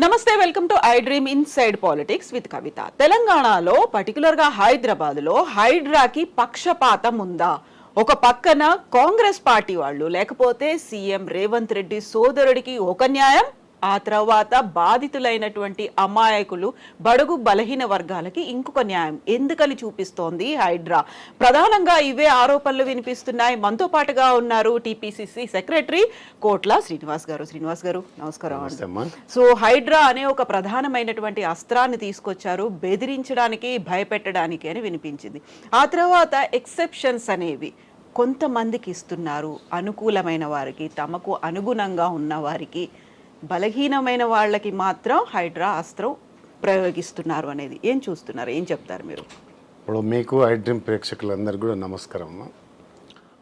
నమస్తే, welcome to I dream inside politics with Kavitha. తెలంగాణలో particular గా హైదరాబాద్ లో హైడ్రాకి పక్షపాతం ఉందా? ఒక పక్కన కాంగ్రెస్ పార్టీ వాళ్ళు, లేకపోతే సీఎం రేవంత్ రెడ్డి సోదరుడికి ఒక న్యాయం, ఆ తర్వాత బాధితులైనటువంటి అమాయకులు బడుగు బలహీన వర్గాలకి ఇంకొక న్యాయం ఎందుకని చూపిస్తోంది హైడ్రా? ప్రధానంగా ఇవే ఆరోపణలు వినిపిస్తున్నాయి. మనతో పాటుగా ఉన్నారు టీపీసీసీ సెక్రటరీ కోట్ల శ్రీనివాస్ గారు. శ్రీనివాస్ గారు నమస్కారం అండి. సో హైడ్రా అనే ఒక ప్రధానమైనటువంటి అస్త్రాన్ని తీసుకొచ్చారు, బెదిరించడానికి భయపెట్టడానికి అని వినిపించింది. ఆ తర్వాత ఎక్సెప్షన్స్ అనేవి కొంతమందికి ఇస్తున్నారు, అనుకూలమైన వారికి, తమకు అనుగుణంగా ఉన్న వారికి. బలహీనమైన వాళ్ళకి మాత్రం హైడ్రా అస్త్రం ప్రయోగిస్తున్నారు అనేది ఏం చూస్తున్నారు, ఏం చెప్తారు మీరు? ఇప్పుడు మీకు ఐ డ్రీమ్ ప్రేక్షకులందరికీ కూడా నమస్కారం.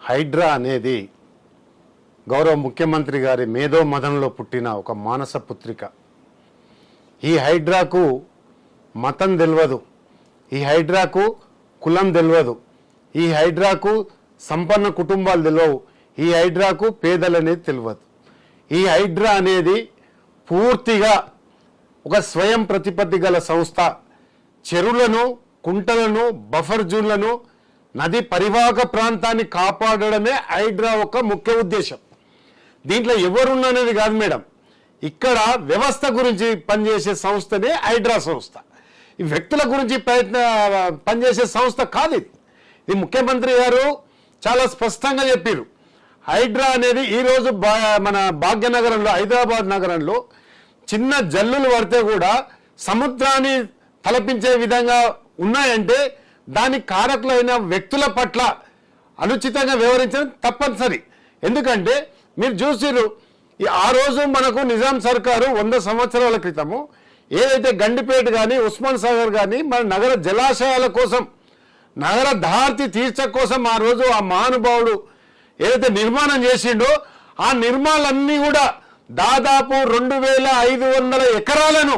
హైడ్రా అనేది గౌరవ ముఖ్యమంత్రి గారి మేధో మదనంలో పుట్టిన ఒక మానస పుత్రిక. ఈ హైడ్రాకు మతం తెలియదు, ఈ హైడ్రాకు కులం తెలియదు, ఈ హైడ్రాకు సంపన్న కుటుంబాలు తెలియవు, ఈ హైడ్రాకు పేదలనేది తెలియదు. ఈ హైడ్రా అనేది పూర్తిగా ఒక స్వయం ప్రతిపత్తి గల సంస్థ. చెరువులను, కుంటలను, బఫర్ జోన్లను, నది పరివాహక ప్రాంతాన్ని కాపాడడమే హైడ్రా ఒక ముఖ్య ఉద్దేశం. దీంట్లో ఎవరున్ననేది కాదు మేడం, ఇక్కడ వ్యవస్థ గురించి పనిచేసే సంస్థనే హైడ్రా సంస్థ. ఈ వ్యక్తుల గురించి పనిచేసే సంస్థ కాదు ఇది. ఇది ముఖ్యమంత్రి గారు చాలా స్పష్టంగా చెప్పారు. హైడ్రా అనేది ఈరోజు మన భాగ్యనగరంలో, హైదరాబాద్ నగరంలో చిన్న జల్లులు పడితే కూడా సముద్రాన్ని తలపించే విధంగా ఉన్నాయంటే దానికి కారకులైన వ్యక్తుల పట్ల అనుచితంగా వ్యవహరించడం తప్పనిసరి. ఎందుకంటే మీరు చూసిరు, ఆ రోజు మనకు నిజాం సర్కారు 100 సంవత్సరాల క్రితము ఏదైతే గండిపేట కానీ, ఉస్మాన్ సాగర్ కానీ మన నగర జలాశయాల కోసం, నగర దార్తి తీర్చ కోసం ఆ రోజు ఆ మహానుభావుడు ఏదైతే నిర్మాణం చేసిండో ఆ నిర్మాణాలన్నీ కూడా దాదాపు 2500 ఎకరాలను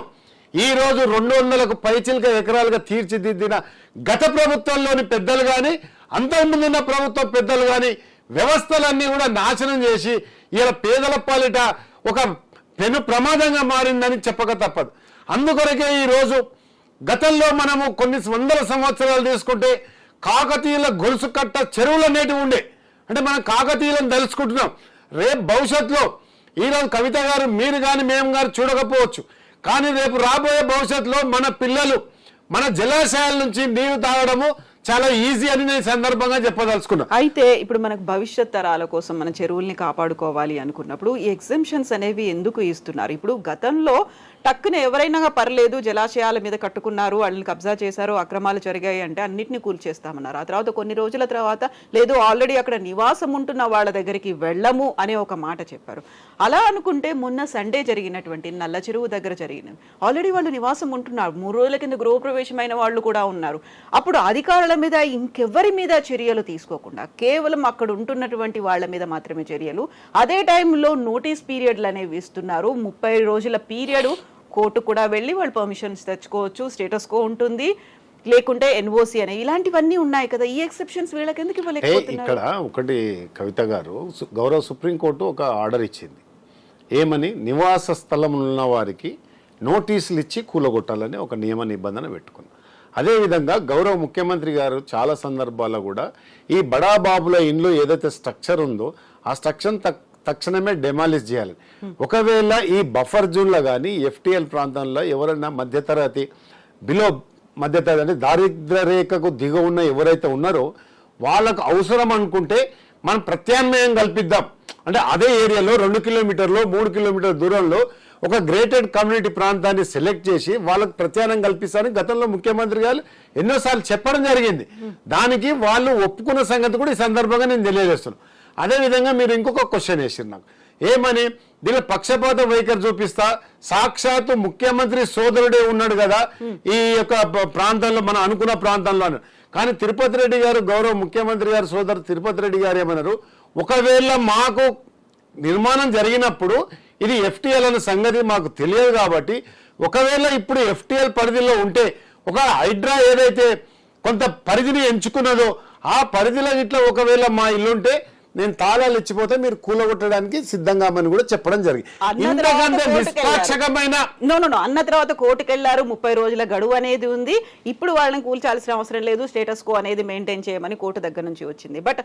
ఈరోజు 200కు పైచిల్క ఎకరాలుగా తీర్చిదిద్దిన గత ప్రభుత్వంలోని పెద్దలు కానీ, అంతకుముందున్న ప్రభుత్వ పెద్దలు కానీ వ్యవస్థలన్నీ కూడా నాశనం చేసి ఇలా పేదల పాలిట ఒక పెను ప్రమాదంగా మారిందని చెప్పక తప్పదు. అందుకొరకే ఈరోజు గతంలో మనము కొన్ని వందల సంవత్సరాలు తీసుకుంటే కాకతీయుల గొలుసు కట్ట చెరువులు అనేటివి ఉండే. అంటే మనం కాకతీయులను తెలుసుకుంటున్నాం. రేపు భవిష్యత్తులో ఈరోజు కవిత గారు, మీరు కానీ, మేము కానీ చూడకపోవచ్చు, కానీ రేపు రాబోయే భవిష్యత్తులో మన పిల్లలు మన జలాశయాల నుంచి నీరు తాగడము చాలా ఈజీ అని నేను సందర్భంగా చెప్పదలుచుకున్నా. అయితే ఇప్పుడు మనకు భవిష్యత్ తరాల కోసం మన చెరువుల్ని కాపాడుకోవాలి అనుకున్నప్పుడు ఈ ఎగ్జంప్షన్స్ అనేవి ఎందుకు ఇస్తున్నారు? ఇప్పుడు గతంలో టక్కున ఎవరైనా పర్లేదు, జలాశయాల మీద కట్టుకున్నారు, వాళ్ళని కబ్జా చేశారు, అక్రమాలు జరిగాయి అంటే అన్నిటిని కూల్చేస్తామన్నారు. ఆ తర్వాత కొన్ని రోజుల తర్వాత లేదు, ఆల్రెడీ అక్కడ నివాసం ఉంటున్న వాళ్ళ దగ్గరికి వెళ్ళము అనే ఒక మాట చెప్పారు. అలా అనుకుంటే మొన్న సండే జరిగినటువంటి నల్ల చెరువు దగ్గర జరిగినవి, ఆల్రెడీ వాళ్ళు నివాసం ఉంటున్నారు, 3 రోజుల కింద గృహప్రవేశమైన వాళ్ళు కూడా ఉన్నారు. అప్పుడు అధికారుల మీద ఇంకెవరి మీద చర్యలు తీసుకోకుండా కేవలం అక్కడ ఉంటున్నటువంటి వాళ్ళ మీద మాత్రమే చర్యలు. అదే టైంలో నోటీస్ పీరియడ్లు అనేవి ఇస్తున్నారు. 30 రోజుల పీరియడ్, కోర్టు కూడా వెళ్ళి వాళ్ళు పర్మిషన్స్ తెచ్చుకోవచ్చు, స్టేటస్ కో ఉంటుంది, లేకుంటే ఎన్ఓసి అనే ఇలాంటివన్నీ ఉన్నాయి కదా. ఈ ఎక్సెప్షన్స్ వీళ్ళకి ఎందుకు ఇవ్వలేకపోతున్నారు? ఇక్కడ ఒకటి కవిత గారు, గౌరవ సుప్రీంకోర్టు ఒక ఆర్డర్ ఇచ్చింది. ఏమని? నివాస స్థలం ఉన్న వారికి నోటీసులు ఇచ్చి కూలగొట్టాలని ఒక నియమ నిబంధన పెట్టుకుంది. అదేవిధంగా గౌరవ ముఖ్యమంత్రి గారు చాలా సందర్భాల్లో కూడా ఈ బడాబాబుల ఇండ్లు ఏదైతే స్ట్రక్చర్ ఉందో ఆ స్ట్రక్చర్ తక్షణమే డెమాలిష్ చేయాలి. ఒకవేళ ఈ బఫర్ జోన్లో కానీ, ఎఫ్టీఎల్ ప్రాంతంలో ఎవరైనా మధ్యతరగతి, బిలో మధ్యతరగతి అంటే దారిద్ర్య రేఖకు దిగ ఉన్న ఎవరైతే ఉన్నారో వాళ్ళకు అవసరం అనుకుంటే మనం ప్రత్యామ్నాయం కల్పిద్దాం. అంటే అదే ఏరియాలో 2 కిలోమీటర్లు 3 కిలోమీటర్ల దూరంలో ఒక గ్రేటెడ్ కమ్యూనిటీ ప్రాంతాన్ని సెలెక్ట్ చేసి వాళ్ళకు ప్రత్యామ్నాయం కల్పిస్తారని గతంలో ముఖ్యమంత్రి గారు ఎన్నోసార్లు చెప్పడం జరిగింది. దానికి వాళ్ళు ఒప్పుకున్న సంగతి కూడా ఈ సందర్భంగా నేను తెలియజేస్తున్నాను. అదేవిధంగా మీరు ఇంకొక క్వశ్చన్ వేసారు నాకు, ఏమని? దీనిలో పక్షపాత వైఖరి చూపిస్తా, సాక్షాత్తు ముఖ్యమంత్రి సోదరుడే ఉన్నాడు కదా ఈ యొక్క ప్రాంతంలో, మనం అనుకున్న ప్రాంతంలో. కానీ తిరుపతి రెడ్డి గారు, గౌరవ ముఖ్యమంత్రి గారు సోదరు తిరుపతి రెడ్డి గారు ఏమన్నారు, ఒకవేళ మాకు నిర్మాణం జరిగినప్పుడు ఇది ఎఫ్టీఎల్ అనే సంగతి మాకు తెలియదు కాబట్టి, ఒకవేళ ఇప్పుడు ఎఫ్టీఎల్ పరిధిలో ఉంటే, ఒక హైడ్రా ఏదైతే కొంత పరిధిని ఎంచుకున్నదో ఆ పరిధిలో ఇట్లా ఒకవేళ మా ఇల్లుంటే నేను తాళాలు ఇచ్చిపోతే మీరు కూలగొట్టడానికి సిద్ధంగామని కూడా చెప్పడం జరిగింది. ఇంతకంటే నిష్పాక్షకమైన అన్న తర్వాత కోర్టుకు వెళ్లారు. 30 రోజుల గడువు అనేది ఉంది. ఇప్పుడు వాళ్ళని కూల్చాల్సిన అవసరం లేదు, స్టేటస్ కో అనేది మెయింటైన్ చేయమని కోర్టు దగ్గర నుంచి వచ్చింది. బట్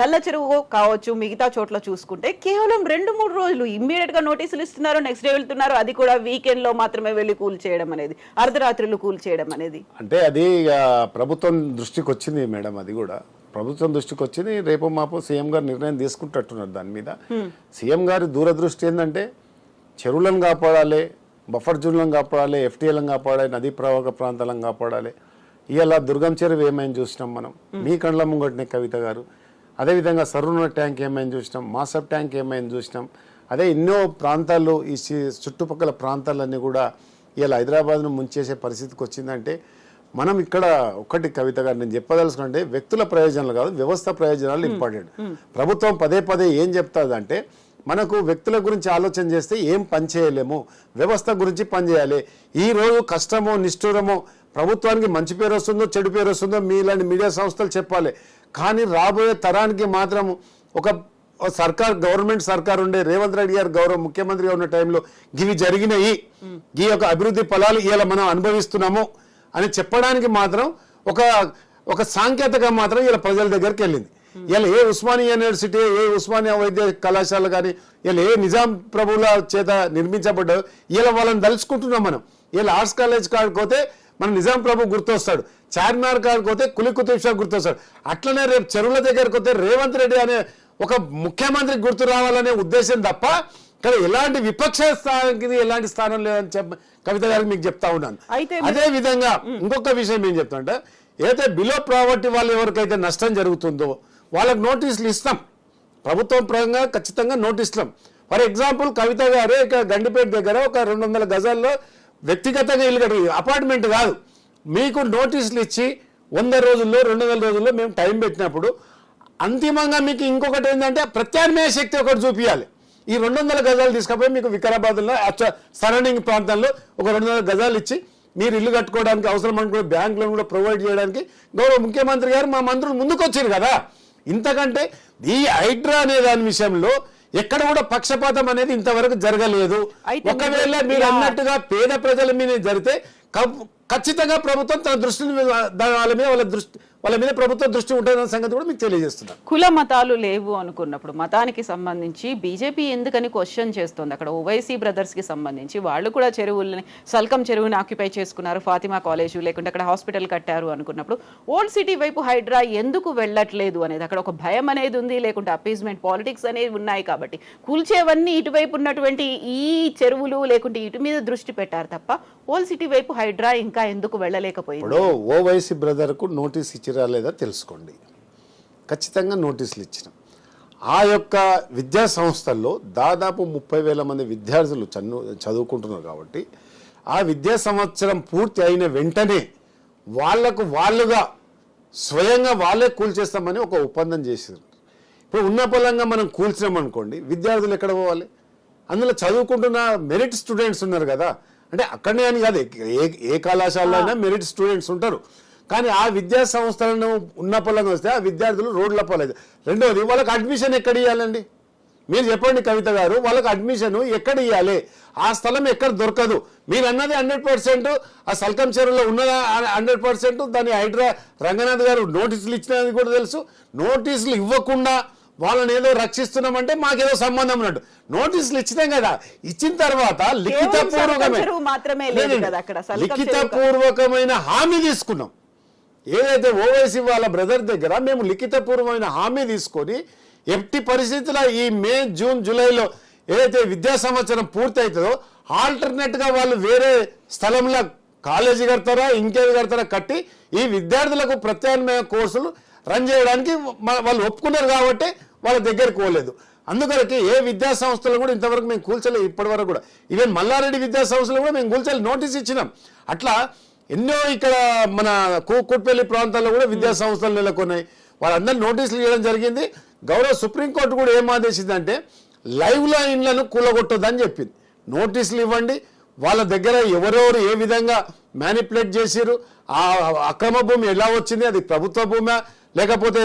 నల్ల చెరువు కావచ్చు, మిగతా చోట్ల చూసుకుంటే కేవలం 2-3 రోజులు ఇమ్మీడియట్ గా నోటీసులు ఇస్తున్నారు, నెక్స్ట్ డే వెళ్తున్నారు. అది కూడా వీకెండ్ లో మాత్రమే వెళ్ళి కూల్ చేయడం అనేది, అర్ధరాత్రులు కూల్ చేయడం అనేది. అంటే అది ప్రభుత్వం దృష్టికి వచ్చింది మేడం. అది కూడా ప్రభుత్వం దృష్టికి వచ్చింది. రేపు మాపు సీఎం గారు నిర్ణయం తీసుకుంటున్నారు దాని మీద. సీఎం గారి దూరదృష్టి ఏంటంటే చెరువులను కాపాడాలి, బఫర్ జోన్లను కాపాడాలి, ఎఫ్టీఎలను కాపాడాలి, నదీ ప్రవాహక ప్రాంతాలను కాపాడాలి. ఇవాళ దుర్గం చెరువు ఏమైంది చూసినాం మనం, మీ కండ్ల ముంగటినే కవిత గారు. అదేవిధంగా సర్వన ట్యాంక్ ఏమైంది చూసినాం, మాసప్ ట్యాంక్ ఏమైంది చూసినాం. అదే ఎన్నో ప్రాంతాల్లో ఈ చుట్టుపక్కల ప్రాంతాలన్నీ కూడా ఇలా హైదరాబాద్ను ముంచేసే పరిస్థితికి వచ్చిందంటే మనం ఇక్కడ ఒకటి కవిత గారు నేను చెప్పదలుచుకుంటే వ్యక్తుల ప్రయోజనాలు కాదు, వ్యవస్థ ప్రయోజనాలు ఇంపార్టెంట్. ప్రభుత్వం పదే పదే ఏం చెప్తాదంటే మనకు వ్యక్తుల గురించి ఆలోచన చేస్తే ఏం పని చేయలేము, వ్యవస్థ గురించి పనిచేయాలి. ఈ రోజు కష్టమో నిష్ఠూరమో ప్రభుత్వానికి మంచి పేరు వస్తుందో చెడు పేరు వస్తుందో మీలాంటి మీడియా సంస్థలు చెప్పాలి. కానీ రాబోయే తరానికి మాత్రం ఒక గవర్నమెంట్ సర్కార్ ఉండే రేవంత్ రెడ్డి గారు గౌరవ ముఖ్యమంత్రిగా ఉన్న టైంలో ఇవి జరిగినాయి, ఈ యొక్క అభివృద్ధి ఫలాలు ఇలా మనం అనుభవిస్తున్నాము అని చెప్పడానికి మాత్రం ఒక సాంకేతిక మాత్రం ఇలా ప్రజల దగ్గరికి వెళ్ళింది. ఇలా ఏ ఉస్మానియా యూనివర్సిటీ, ఏ ఉస్మానియా వైద్య కళాశాల కానీ, ఇలా ఏ నిజాం ప్రభువుల చేత నిర్మించబడ్డావు, ఇలా వాళ్ళని తలుచుకుంటున్నాం మనం. ఇలా ఆర్ట్స్ కాలేజ్ కాడికి పోతే మన నిజాం ప్రభు గుర్తొస్తాడు, చార్మినార్ కాడికి పోతే కులీ కుతుబ్ షా గుర్తొస్తాడు. అట్లనే రేపు చెరువుల దగ్గరికి పోతే రేవంత్ రెడ్డి అనే ఒక ముఖ్యమంత్రి గుర్తు రావాలనే ఉద్దేశం తప్ప ఇక్కడ ఎలాంటి విపక్ష స్థానానికి ఎలాంటి స్థానం లేదని కవిత గారికి మీకు చెప్తా ఉన్నాను. అదే విధంగా ఇంకొక విషయం ఏం చెప్తా అంటే ఏదైతే బిలో ప్రావర్టీ వాళ్ళు ఎవరికైతే నష్టం జరుగుతుందో వాళ్ళకి నోటీసులు ఇస్తాం, ప్రభుత్వం పరంగా ఖచ్చితంగా నోటీసులు. ఫర్ ఎగ్జాంపుల్ కవిత గారు ఇక గండిపేట దగ్గర ఒక 200 గజాల్లో వ్యక్తిగతంగా ఇల్లు కట్టి అపార్ట్మెంట్ కాదు, మీకు నోటీసులు ఇచ్చి 100 రోజుల్లో 200 రోజుల్లో మేము టైం పెట్టినప్పుడు అంతిమంగా మీకు ఇంకొకటి ఏంటంటే ప్రత్యామ్నాయ శక్తి ఒకటి చూపించాలి. ఈ 200 గజాలు తీసుకపోయి మీకు వికారాబాద్లో సరౌండింగ్ ప్రాంతాల్లో ఒక 200 గజాలు ఇచ్చి మీరు ఇల్లు కట్టుకోవడానికి అవసరం అనుకునే బ్యాంకులను కూడా ప్రొవైడ్ చేయడానికి గౌరవ ముఖ్యమంత్రి గారు మా మంత్రులు ముందుకు వచ్చారు కదా. ఇంతకంటే ఈ హైడ్రా అనే దాని విషయంలో ఎక్కడ కూడా పక్షపాతం అనేది ఇంతవరకు జరగలేదు. ఒకవేళ మీరు అన్నట్టుగా పేద ప్రజల మీద జరిగితే ఖచ్చితంగా ప్రభుత్వం తన దృష్టిని వాళ్ళ మీద ప్రభుత్వం దృష్టి ఉంటుందన్న సంగతి కూడా మీకు తెలియజేస్తున్నారు. కుల మతాలు లేవు అనుకున్నప్పుడు మతానికి సంబంధించి బీజేపీ ఎందుకని క్వశ్చన్ చేస్తుంది? అక్కడ ఓవైసీ బ్రదర్స్ కి సంబంధించి వాళ్ళు కూడా చెరువుల్ని, సల్కం చెరువుని ఆక్యుపై చేసుకున్నారు, ఫాతిమా కాలేజ్ లేకుంటే అక్కడ హాస్పిటల్ కట్టారు అనుకున్నప్పుడు ఓల్డ్ సిటీ వైపు హైడ్రా ఎందుకు వెళ్ళట్లేదు అనేది అక్కడ ఒక భయం అనేది ఉంది, లేకుంటే అపీజ్మెంట్ పాలిటిక్స్ అనేవి ఉన్నాయి కాబట్టి కూల్చేవన్నీ ఇటువైపు ఉన్నటువంటి ఈ చెరువులు లేకుంటే ఇటు మీద దృష్టి పెట్టారు తప్ప ఓల్డ్ సిటీ వైపు హైడ్రా ఇంకా ఎందుకు వెళ్ళలేకపోయింది? ఓవైసీ బ్రదర్ కు నోటీస్ ఇచ్చి లేదా తెలుసుకోండి, ఖచ్చితంగా నోటీసులు ఇచ్చినాం. ఆ యొక్క విద్యా సంస్థల్లో దాదాపు 30,000 మంది విద్యార్థులు చదువుకుంటున్నారు కాబట్టి ఆ విద్యా సంవత్సరం పూర్తి అయిన వెంటనే వాళ్ళుగా స్వయంగా వాళ్ళే కూల్చేస్తామని ఒక ఒప్పందం చేశారు. ఇప్పుడు ఉన్న పొలంగా మనం కూల్చినాం అనుకోండి, విద్యార్థులు ఎక్కడ పోవాలి? అందులో చదువుకుంటున్న మెరిట్ స్టూడెంట్స్ ఉన్నారు కదా, అంటే అక్కడనే అని కాదు, ఏ కళాశాలలో అయినా మెరిట్ స్టూడెంట్స్ ఉంటారు. కానీ ఆ విద్యా సంస్థలను ఉన్న పొలంగా వస్తే ఆ విద్యార్థులు రోడ్ల పోలేదు. రెండవది వాళ్ళకి అడ్మిషన్ ఎక్కడ ఇవ్వాలండి? మీరు చెప్పండి కవిత గారు, వాళ్ళకి అడ్మిషన్ ఎక్కడ ఇవ్వాలి? ఆ స్థలం ఎక్కడ దొరకదు. మీరు అన్నది 100% ఆ సల్కం చెరువులో ఉన్నదా 100%. దాని హైడ్రా రంగనాథ్ గారు నోటీసులు ఇచ్చినది కూడా తెలుసు. నోటీసులు ఇవ్వకుండా వాళ్ళని ఏదో రక్షిస్తున్నామంటే మాకేదో సంబంధం ఉన్నట్టు. నోటీసులు ఇచ్చినాం కదా, ఇచ్చిన తర్వాత లిఖితపూర్వకమైన హామీ తీసుకున్నాం. ఏదైతే ఓవైసీ వాళ్ళ బ్రదర్ దగ్గర మేము లిఖితపూర్వమైన హామీ తీసుకొని ఎట్టి పరిస్థితుల్లో ఈ మే, జూన్, జూలైలో ఏదైతే విద్యా సంవత్సరం పూర్తి అవుతుందో ఆల్టర్నేట్గా వాళ్ళు వేరే స్థలంలో కాలేజీ కడతారా ఇంకేది కడతారా కట్టి ఈ విద్యార్థులకు ప్రత్యామ్నాయ కోర్సులు రన్ చేయడానికి వాళ్ళు ఒప్పుకున్నారు కాబట్టి వాళ్ళ దగ్గరికి పోలేదు. అందుకని ఏ విద్యా సంస్థలు కూడా ఇంతవరకు మేము కూల్చలేదు. ఇప్పటి వరకు కూడా ఈవెన్ మల్లారెడ్డి విద్యా సంస్థలు కూడా మేము కూల్చాలి నోటీస్ ఇచ్చినాం. అట్లా ఎన్నో ఇక్కడ మన కూట్పల్లి ప్రాంతాల్లో కూడా విద్యా సంస్థలు నెలకొన్నాయి. వాళ్ళందరూ నోటీసులు ఇవ్వడం జరిగింది. గౌరవ సుప్రీంకోర్టు కూడా ఏం ఆదేశిందంటే లైవ్ లైన్లను కూలగొట్టొద్దని చెప్పింది. నోటీసులు ఇవ్వండి, వాళ్ళ దగ్గర ఎవరెవరు ఏ విధంగా మ్యానిపులేట్ చేసిరు, ఆ అక్రమ భూమి ఎలా వచ్చింది, అది ప్రభుత్వ భూమా లేకపోతే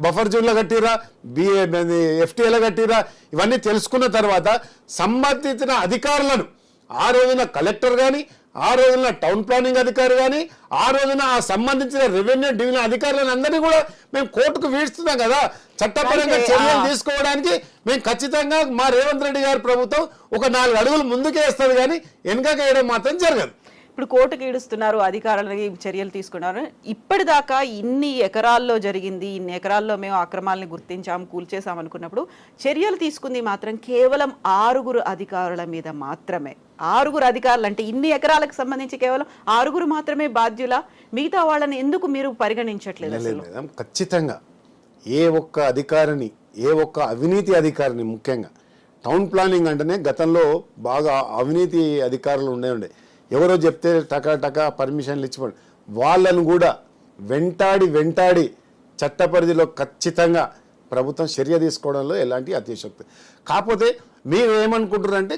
బఫర్ జోన్లో కట్టిరా, ఎఫ్టీఏలో కట్టిరా, ఇవన్నీ తెలుసుకున్న తర్వాత సంబంధించిన అధికారులను ఆ రోజున కలెక్టర్ కానీ, ఆ రోజున టౌన్ ప్లానింగ్ అధికారి కానీ, ఆ రోజున ఆ సంబంధించిన రెవెన్యూ డివిజన్ అధికారులను అందరినీ కూడా మేము కోర్టుకు వీడుస్తున్నాం కదా. చట్టపరంగా చర్యలు తీసుకోవడానికి మేము ఖచ్చితంగా మా రేవంత్ రెడ్డి గారి ప్రభుత్వం ఒక 4 అడుగులు ముందుకే వేస్తుంది, కానీ వెనుకకి వేయడం మాత్రం జరగదు. ఇప్పుడు కోర్టుకి ఈడుస్తున్నారు, అధికారులకి చర్యలు తీసుకున్నారు. ఇప్పటిదాకా ఇన్ని ఎకరాల్లో జరిగింది, ఇన్ని ఎకరాల్లో మేము అక్రమాలని గుర్తించాం, కూల్చేసాం అనుకున్నప్పుడు చర్యలు తీసుకుంది మాత్రం కేవలం 6 అధికారుల మీద మాత్రమే. 6 అధికారులు అంటే ఇన్ని ఎకరాలకు సంబంధించి కేవలం 6 మాత్రమే బాధ్యుల, మిగతా వాళ్ళని ఎందుకు మీరు పరిగణించట్లేదు? అసలు ఖచ్చితంగా ఏ ఒక్క అధికారిని, ఏ ఒక్క అవినీతి అధికారిని, ముఖ్యంగా టౌన్ ప్లానింగ్ అంటేనే గతంలో బాగా అవినీతి అధికారులు ఉండే ఎవరో చెప్తే టకా పర్మిషన్లు ఇచ్చిపోండి, వాళ్ళను కూడా వెంటాడి చట్ట పరిధిలో ఖచ్చితంగా ప్రభుత్వం చర్య తీసుకోవడంలో ఎలాంటి అతిశక్తి. కాకపోతే మీరు ఏమనుకుంటారంటే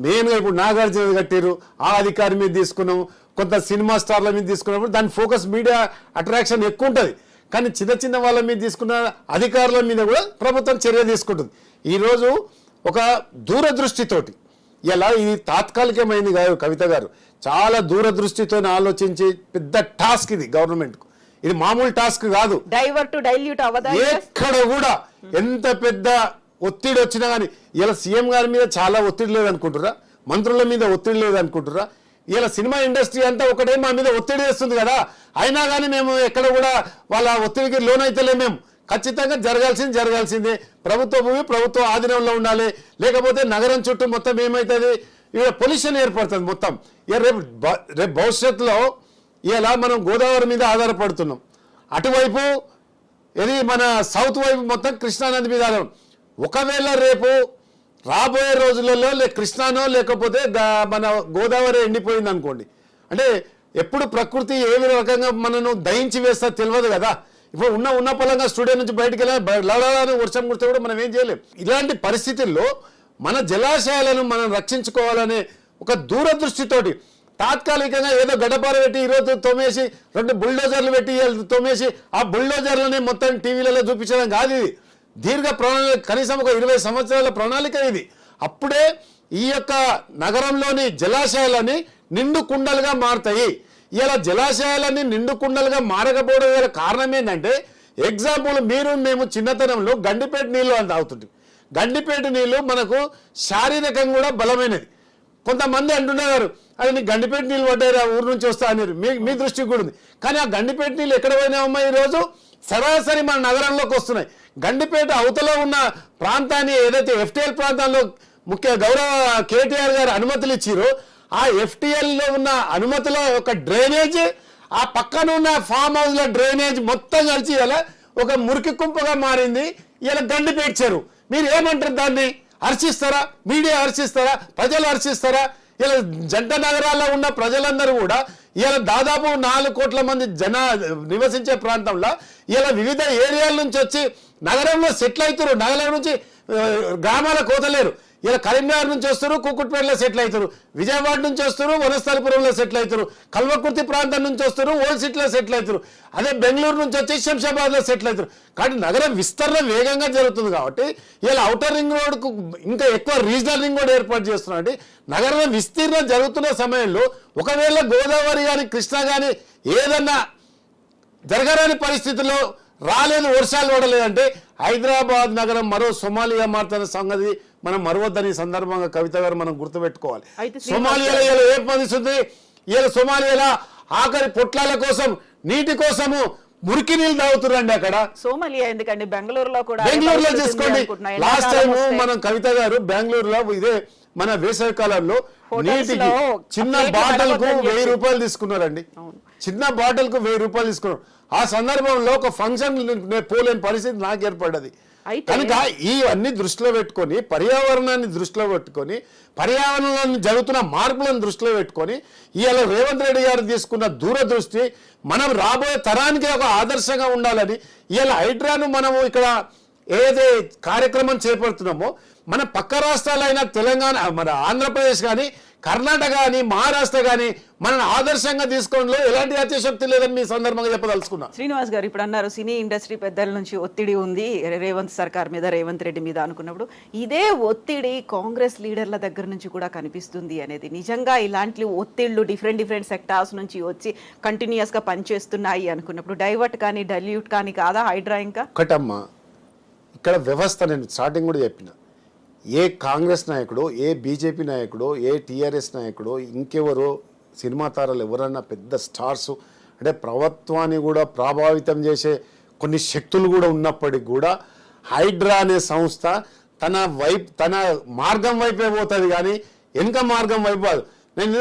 మెయిన్గా ఇప్పుడు నాగార్జున కట్టారు, ఆ అధికారి మీద తీసుకున్నాము, కొంత సినిమా స్టార్ల మీద తీసుకున్నప్పుడు దాని ఫోకస్ మీడియా అట్రాక్షన్ ఎక్కువ ఉంటుంది. కానీ చిన్న వాళ్ళ మీద తీసుకున్న అధికారుల మీద కూడా ప్రభుత్వం చర్య తీసుకుంటుంది. ఈరోజు ఒక దూరదృష్టితోటి, ఇలా ఇది తాత్కాలికమైంది కాదు కవిత గారు, చాలా దూరదృష్టితో ఆలోచించి పెద్ద టాస్క్ ఇది గవర్నమెంట్కు. ఇది మామూలు టాస్క్ కాదు. డైవర్ట్ టు డైల్యూట్ అవ్వదా? ఎక్కడ కూడా ఎంత పెద్ద ఒత్తిడి వచ్చినా కానీ, ఇలా సీఎం గారి మీద చాలా ఒత్తిడి లేదనుకుంటురా, మంత్రుల మీద ఒత్తిడి లేదనుకుంటురా, ఇలా సినిమా ఇండస్ట్రీ అంతా ఒకటే మా మీద ఒత్తిడి వేస్తుంది కదా, అయినా కానీ మేము ఎక్కడ కూడా వాళ్ళ ఒత్తిడికి లోన్ అయితేలే. మేము ఖచ్చితంగా జరగాల్సిందే. ప్రభుత్వ భూమి ప్రభుత్వ ఆధీనంలో ఉండాలి, లేకపోతే నగరం చుట్టూ మొత్తం ఏమవుతుంది, ఇక్కడ పొల్యూషన్ ఏర్పడుతుంది మొత్తం. రేపు భవిష్యత్తులో ఇలా మనం గోదావరి మీద ఆధారపడుతున్నాం, అటువైపు ఇది మన సౌత్ వైపు మొత్తం కృష్ణానది మీద ఆధారం. ఒకవేళ రేపు రాబోయే రోజులలో కృష్ణానో లేకపోతే మన గోదావరి ఎండిపోయింది అనుకోండి, అంటే ఎప్పుడు ప్రకృతి ఏ రకంగా మనను దయించి వేస్తా తెలియదు కదా. ఇప్పుడు ఉన్న పొలంగా స్టూడియో నుంచి బయటకు వెళ్ళాలని వర్షం కుడితే కూడా మనం ఏం చేయలేం. ఇలాంటి పరిస్థితుల్లో మన జలాశయాలను మనం రక్షించుకోవాలనే ఒక దూరదృష్టితోటి తాత్కాలికంగా ఏదో గడపార పెట్టి ఈరోజు తోమేసి 2 బుల్డోజర్లు పెట్టి తోమేసి ఆ బుల్డోజర్లని మొత్తం టీవీలలో చూపించడం కాదు. ఇది దీర్ఘ ప్రణాళిక, కనీసం ఒక 20 సంవత్సరాల ప్రణాళిక ఇది. అప్పుడే ఈ యొక్క నగరంలోని జలాశయాలని నిండు కుండలుగా మారుతాయి. ఇలా జలాశయాలన్నీ నిండు కుండలుగా మారకపోవడం గల కారణం ఏంటంటే, ఎగ్జాంపుల్ మేము చిన్నతనంలో గండిపేట నీళ్ళు అని తాగుతుంటాం. గండిపేట నీళ్ళు మనకు శారీరకంగా కూడా బలమైనది. కొంతమంది అంటున్నారు అది నీ గండిపేట నీళ్ళు పడ్డారు, ఆ ఊరు నుంచి వస్తా అని మీ దృష్టికి కూడా ఉంది. కానీ ఆ గండిపేట నీళ్ళు ఎక్కడ పోయినామమ్మా, ఈరోజు సరాసరి మన నగరంలోకి వస్తున్నాయి. గండిపేట అవతల ఉన్న ప్రాంతాన్ని ఏదైతే ఎఫ్టీఎల్ ప్రాంతాల్లో ముఖ్య గౌరవ కేటీఆర్ గారు అనుమతులు ఇచ్చారో, ఆ ఎఫ్టీఎల్లో ఉన్న అనుమతుల ఒక డ్రైనేజ్, ఆ పక్కన ఉన్న ఫామ్ హౌస్ల డ్రైనేజ్ మొత్తం కలిసి ఇలా ఒక మురికి కుంపగా మారింది. ఇలా గండిపేట చెరువు. మీరు ఏమంటారు? దాన్ని హర్షిస్తారా? మీడియా హర్షిస్తారా? ప్రజలు హర్షిస్తారా? ఇలా జంట నగరాల్లో ఉన్న ప్రజలందరూ కూడా ఇలా దాదాపు 4 కోట్ల మంది నివసించే ప్రాంతంలో ఇలా వివిధ ఏరియాల నుంచి వచ్చి నగరంలో సెటిల్ అవుతారు. నగరం నుంచి గ్రామాల కోతలేరు. ఇలా కరీంనగర్ నుంచి వస్తారు, కూకుట్పేటలో సెటిల్ అవుతారు, విజయవాడ నుంచి వస్తారు, వనస్థలిపురంలో సెటిల్ అవుతారు, కల్వకుర్తి ప్రాంతం నుంచి వస్తారు, ఓల్డ్ సిటీలో సెటిల్ అవుతారు, అదే బెంగళూరు నుంచి వచ్చి శంషాబాద్లో సెటిల్ అవుతారు. కాబట్టి నగరం విస్తరణ వేగంగా జరుగుతుంది. కాబట్టి ఇలా ఔటర్ రింగ్ రోడ్కు ఇంకా ఎక్కువ రీజనల్ రింగ్ రోడ్ ఏర్పాటు చేస్తున్నాం. అంటే నగరం విస్తీర్ణం జరుగుతున్న సమయంలో ఒకవేళ గోదావరి కానీ కృష్ణ కానీ ఏదన్నా జరగరాని పరిస్థితుల్లో రాలేదు, వర్షాలు పడలేదంటే హైదరాబాద్ నగరం మరో సొమాలియా మారుతున్న సంగతి మనం మరవద్దని సందర్భంగా కవిత గారు మనం గుర్తుపెట్టుకోవాలి. సొమాలియాలో ఇలా ఏ పరిస్థితుంది? ఇలా సొమాలియాలో ఆఖరి పొట్లాల కోసం నీటి కోసము మురికి నీళ్ళు తాగుతురండి. అక్కడ సోమాలియా ఎందుకండి, బెంగళూరులో తీసుకోండి. లాస్ట్ టైం మనం కవిత గారు బెంగళూరులో ఇదే మన వేసవి కాలంలో నీటికి చిన్న బాటిల్కు 1000 రూపాయలు తీసుకున్నారండి. చిన్న బాటిల్కు 1000 రూపాయలు తీసుకున్నారు. ఆ సందర్భంలో ఒక ఫంక్షన్ పోలేని పరిస్థితి నాకు ఏర్పడ్డది. కనుక ఇవన్నీ దృష్టిలో పెట్టుకొని, పర్యావరణాన్ని దృష్టిలో పెట్టుకొని, పర్యావరణంలో జరుగుతున్న మార్పులను దృష్టిలో పెట్టుకొని ఇవాళ రేవంత్ రెడ్డి గారు తీసుకున్న దూరదృష్టి మనం రాబోయే తరానికి ఒక ఆదర్శంగా ఉండాలని ఇవాళ హైడ్రాను మనము ఇక్కడ ఏదైతే కార్యక్రమం చేపడుతున్నామో మన పక్క రాష్ట్రాలైన తెలంగాణ, మన ఆంధ్రప్రదేశ్ కానీ కర్ణాటక కానీ మహారాష్ట్ర కానీ మనల్ని ఆదర్శంగా తీసుకోవడంలో ఎలాంటి అతిశక్తి లేదని మీ సందర్భంగా చెప్పదలుచుకున్నా. శ్రీనివాస్ గారు ఇప్పుడు అన్నారు సినీ ఇండస్ట్రీ పెద్దల నుంచి ఒత్తిడి ఉంది రేవంత్ సర్కార్ మీద, రేవంత్ రెడ్డి మీద అనుకున్నప్పుడు ఇదే ఒత్తిడి కాంగ్రెస్ లీడర్ల దగ్గర నుంచి కూడా కనిపిస్తుంది అనేది నిజంగా ఇలాంటి ఒత్తిళ్లు డిఫరెంట్ సెక్టార్స్ నుంచి వచ్చి కంటిన్యూస్ గా పనిచేస్తున్నాయి అనుకున్నప్పుడు డైవర్ట్ కానీ డల్యూట్ కానీ కాదా హైడ్రా? ఇంకా ఒకటమ్మా, ఇక్కడ వ్యవస్థ నేను స్టార్టింగ్ కూడా చెప్పిన, ఏ కాంగ్రెస్ నాయకుడు, ఏ బీజేపీ నాయకుడు, ఏ టీఆర్ఎస్ నాయకుడు, ఇంకెవరో సినిమా తారలు ఎవరన్నా పెద్ద స్టార్స్ అంటే ప్రభుత్వాన్ని కూడా ప్రభావితం చేసే కొన్ని శక్తులు కూడా ఉన్నప్పటికీ కూడా హైడ్రా అనే సంస్థ తన మార్గం వైపే పోతుంది కానీ వెనుక మార్గం వైపు కాదు. నేను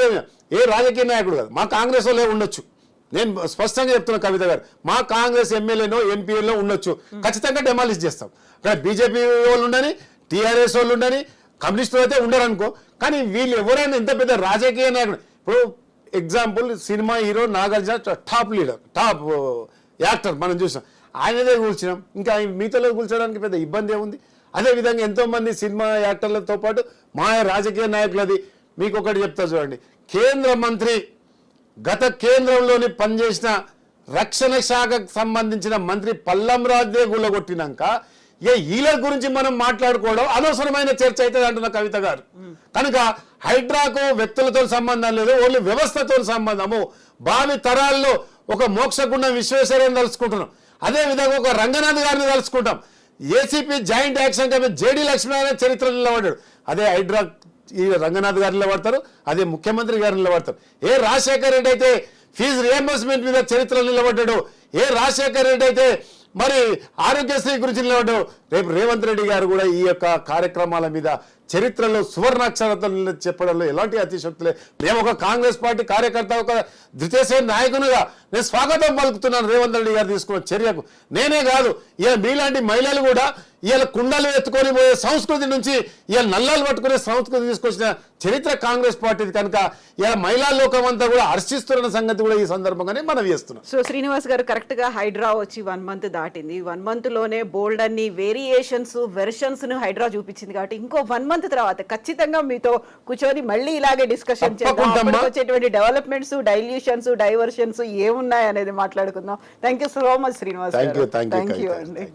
ఏ రాజకీయ నాయకుడు కాదు, మా కాంగ్రెస్ వాళ్ళే ఉండొచ్చు, నేను స్పష్టంగా చెప్తున్నా కవిత గారు, మా కాంగ్రెస్ ఎమ్మెల్యేనో ఎంపీలో ఉండొచ్చు, ఖచ్చితంగా డెమాలిష్ చేస్తాం. అక్కడ బీజేపీ వాళ్ళు ఉండని, టీఆర్ఎస్ వాళ్ళు ఉండని, కమ్యూనిస్టులు అయితే ఉండరు అనుకో, కానీ వీళ్ళు ఎవరైనా ఎంత పెద్ద రాజకీయ నాయకుడు, ఇప్పుడు example cinema hero Nagarjuna top leader, top actor మనం చూసాం, ఆయనదే కూర్చున్నాం, ఇంకా మీతో కూర్చోడానికి పెద్ద ఇబ్బంది ఏముంది? అదేవిధంగా ఎంతోమంది సినిమా యాక్టర్లతో పాటు మా రాజకీయ నాయకులది. మీకు ఒకటి చెప్తా చూడండి, కేంద్ర మంత్రి గత కేంద్రంలోని పనిచేసిన రక్షణ శాఖకు సంబంధించిన మంత్రి పల్లం రాజే గుల్లగొట్టినాక వీళ్ళ గురించి మనం మాట్లాడుకోవడం అనవసరమైన చర్చ అవుతుంది అంటున్న కవిత గారు. కనుక హైడ్రాకు వ్యక్తులతో సంబంధం లేదు, ఓన్లీ వ్యవస్థతో సంబంధము. భావి తరాల్లో ఒక మోక్షగుండం విశ్వేశ్వరయ్యని తలుచుకుంటున్నాం, అదేవిధంగా ఒక రంగనాథ్ గారిని తలుచుకుంటాం. ACP joint action committee JD Lakshminarayana చరిత్ర నిలబడ్డాడు, అదే హైడ్రా ఈ రంగనాథ్ గారు నిలబడతారు, అదే ముఖ్యమంత్రి గారు నిలబడతారు. ఏ రాజశేఖర రెడ్డి అయితే ఫీజు రియంబర్స్మెంట్ మీద చరిత్ర నిలబడ్డాడు, ఏ రాజశేఖర రెడ్డి అయితే మరి ఆరోగ్యశ్రీ గురించి నిలబడ్డాడు, రేపు రేవంత్ రెడ్డి గారు కూడా ఈ యొక్క కార్యక్రమాల మీద చరిత్రలో సువర్ణాక్షరతో చెప్పడంలో ఎలాంటి అతిశక్తులే. మేము ఒక కాంగ్రెస్ పార్టీ కార్యకర్త, ఒక ద్వితీయ శ్రేణి నాయకునిగా నేను స్వాగతం పలుకుతున్నాను రేవంత్ రెడ్డి గారు తీసుకున్న చర్యకు. నేనే కాదు, ఇలా మీలాంటి మహిళలు కూడా ఇవాళ కుండలు ఎత్తుకొని పోయే సంస్కృతి నుంచి ఇవాళ నల్లాలు పట్టుకునే సంస్కృతి తీసుకొచ్చిన చరిత్ర కాంగ్రెస్ పార్టీది. కనుక ఇలా మహిళా లోకం అంతా కూడా హర్షిస్తున్న సంగతి కూడా ఈ సందర్భంగానే మనం చేస్తున్నాం. సో శ్రీనివాస్ గారు కరెక్ట్ గా హైడ్రా వచ్చి 1 month దాటింది, 1 month లోనే బోల్డ్ అన్ని వేరియేషన్స్ వెర్షన్స్ ను హైడ్రా చూపించింది. కాబట్టి ఇంకో 1 month తర్వాత ఖచ్చితంగా మీతో కూర్చొని మళ్ళీ ఇలాగే డిస్కషన్ చేద్దాం, వచ్చేటువంటి డెవలప్మెంట్స్, డైల్యూషన్స్, డైవర్షన్స్ ఏమున్నాయి అనేది మాట్లాడుకుందాం. Thank you so much Srinivas garu. Thank you అండి.